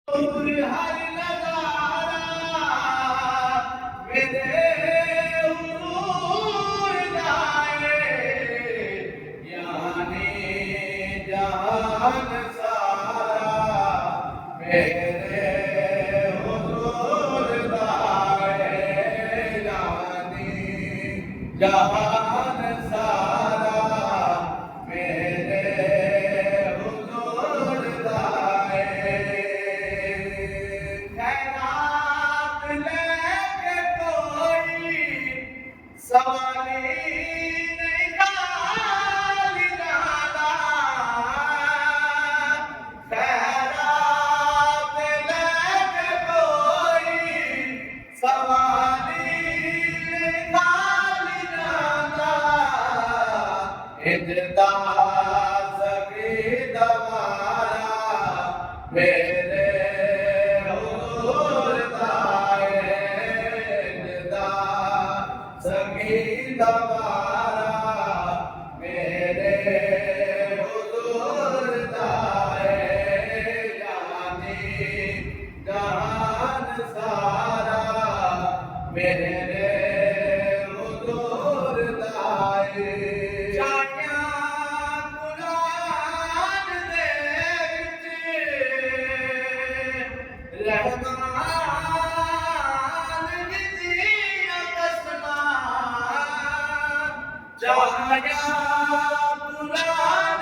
हर नजारा मेरे हुजूर जाए यानी जहान सारा मेरे हुजूर जाए यानी जहान सारा मेरे हुजूर जाए खैरात लेके कोई सवाली नहीं खाली जाना खैरात लेके कोई सवाली नहीं खाली जाना इजदा सकी दवारा मेरे हुजूर दाए इजदा सकी दवारा मेरे हुजूर दाए यानी जहान सारा मेरे हुजूर दाए रहमान विधिया कसमा चाहया पुराण